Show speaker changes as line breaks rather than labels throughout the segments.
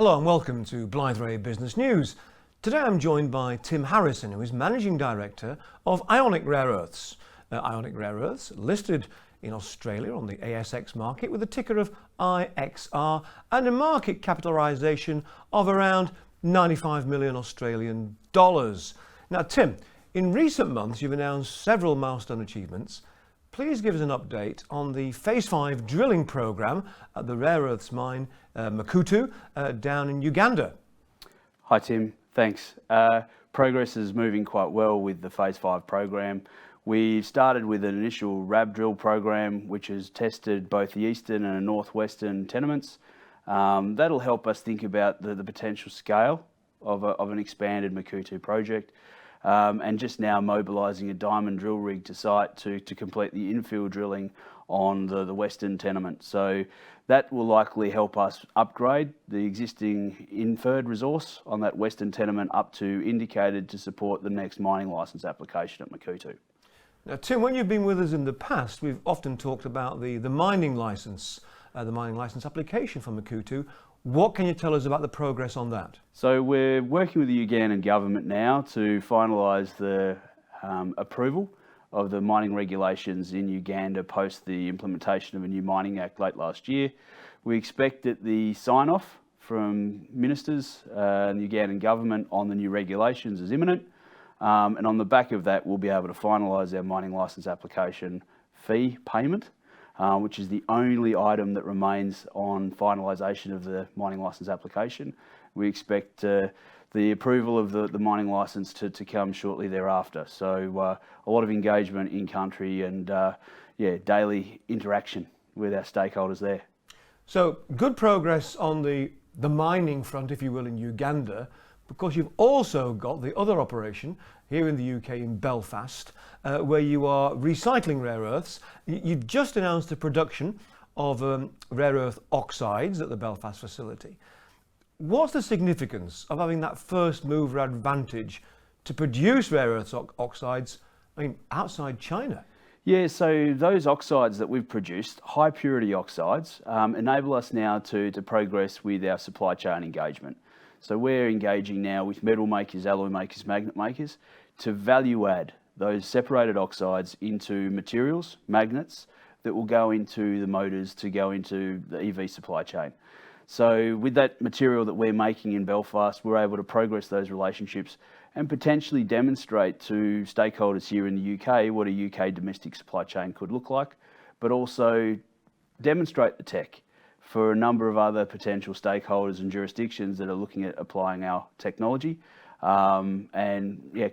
Hello and welcome to Blythe Business News. Today I'm joined by Tim Harrison, who is Managing Director of Ionic Rare Earths. Ionic Rare Earths listed in Australia on the ASX market with a ticker of IXR and a market capitalisation of around 95 million Australian dollars. Now Tim, in recent months you've announced several milestone achievements. Please give us an update on the Phase 5 drilling programme at the rare earths mine Makuutu down in Uganda.
Hi Tim, thanks. Progress is moving quite well with the Phase 5 program. We started with an initial RAB drill program which has tested both the eastern and northwestern tenements. That'll help us think about the potential scale of an expanded Makuutu project. And just now mobilising a diamond drill rig to site to complete the infill drilling on the western tenement. So that will likely help us upgrade the existing inferred resource on that western tenement up to indicated to support the next mining licence application at Makuutu.
Now Tim, when you've been with us in the past, we've often talked about the mining licence application for Makuutu. What can you tell us about the progress on that?
So we're working with the Ugandan government now to finalise the approval of the mining regulations in Uganda post the implementation of a new mining act late last year. We expect that the sign-off from ministers and the Ugandan government on the new regulations is imminent. And on the back of that, we'll be able to finalise our mining licence application fee payment, which is the only item that remains on finalisation of the mining licence application. We expect the approval of the mining licence to come shortly thereafter. So a lot of engagement in country and daily interaction with our stakeholders there.
So good progress on the mining front, if you will, in Uganda. Because you've also got the other operation here in the UK in Belfast, where you are recycling rare earths. You've just announced the production of rare earth oxides at the Belfast facility. What's the significance of having that first mover advantage to produce rare earth oxides, outside China?
Yeah, so those oxides that we've produced, high purity oxides, enable us now to progress with our supply chain engagement. So we're engaging now with metal makers, alloy makers, magnet makers to value add those separated oxides into materials, magnets, that will go into the motors to go into the EV supply chain. So with that material that we're making in Belfast, we're able to progress those relationships and potentially demonstrate to stakeholders here in the UK what a UK domestic supply chain could look like, but also demonstrate the tech for a number of other potential stakeholders and jurisdictions that are looking at applying our technology and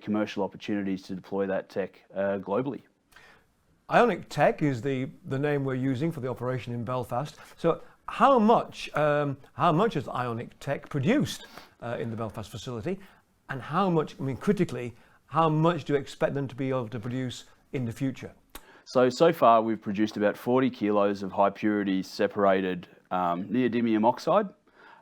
commercial opportunities to deploy that tech globally.
Ionic Tech is the name we're using for the operation in Belfast. So how much has Ionic Tech produced in the Belfast facility, and how much, critically, how much do you expect them to be able to produce in the future?
So far we've produced about 40 kilos of high purity separated neodymium oxide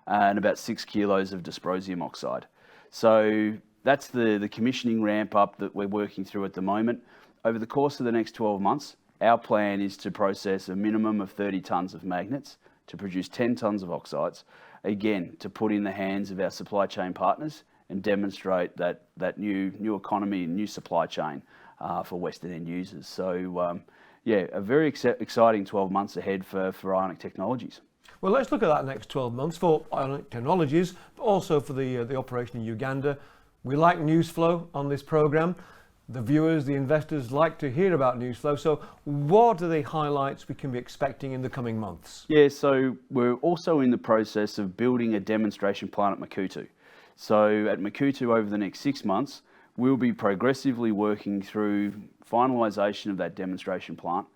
and about 6 kilos of dysprosium oxide. So that's the commissioning ramp up that we're working through at the moment. Over the course of the next 12 months, our plan is to process a minimum of 30 tonnes of magnets to produce 10 tonnes of oxides, again, to put in the hands of our supply chain partners and demonstrate that new economy and new supply chain for Western end users. So a very exciting 12 months ahead for Ionic Technologies.
Well, let's look at that next 12 months for Ionic Technologies, but also for the operation in Uganda. We like news flow on this program. The viewers, the investors like to hear about news flow. So what are the highlights we can be expecting in the coming months?
Yeah, so we're also in the process of building a demonstration plant at Makuutu. So at Makuutu over the next 6 months, we'll be progressively working through finalisation of that demonstration plant.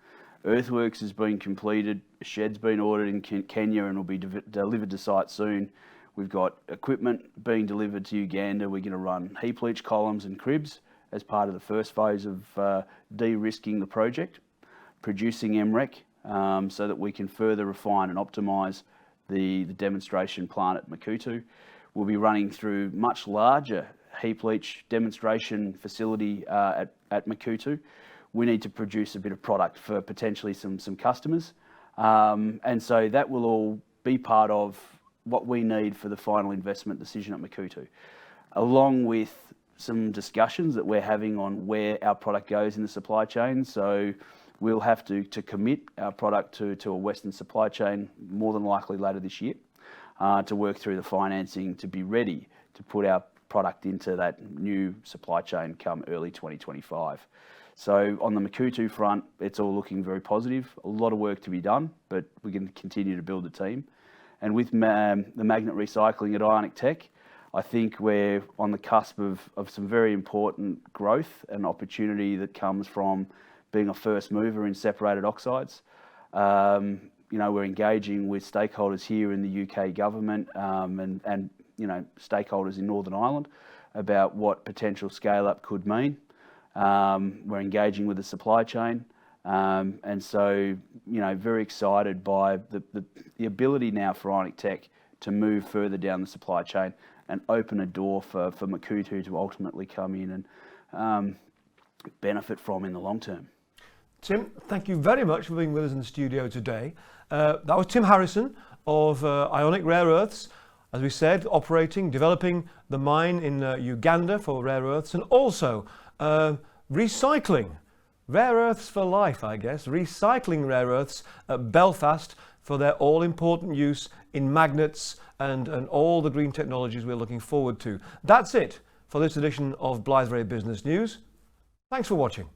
Earthworks has been completed, a shed's been ordered in Kenya and will be delivered to site soon. We've got equipment being delivered to Uganda. We're going to run heap leach columns and cribs as part of the first phase of de-risking the project, producing MREC so that we can further refine and optimise the demonstration plant at Makuutu. We'll be running through much larger heap leach demonstration facility at Makuutu. We need to produce a bit of product for potentially some customers. And so that will all be part of what we need for the final investment decision at Makuutu, along with some discussions that we're having on where our product goes in the supply chain. So we'll have to commit our product to a Western supply chain more than likely later this year, to work through the financing to be ready to put our product into that new supply chain come early 2025. So on the Makuutu front, it's all looking very positive. A lot of work to be done, but we're going to continue to build the team. And with the magnet recycling at Ionic Tech, I think we're on the cusp of some very important growth and opportunity that comes from being a first mover in separated oxides. We're engaging with stakeholders here in the UK government and stakeholders in Northern Ireland about what potential scale-up could mean. We're engaging with the supply chain, and so very excited by the ability now for Ionic Tech to move further down the supply chain and open a door for Makuutu to ultimately come in and benefit from in the long term.
Tim, thank you very much for being with us in the studio today. That was Tim Harrison of Ionic Rare Earths, as we said, developing the mine in Uganda for rare earths, and also recycling rare earths for life, I guess, recycling rare earths at Belfast for their all-important use in magnets and all the green technologies we're looking forward to. That's it for this edition of Blythe Ray Business News. Thanks for watching.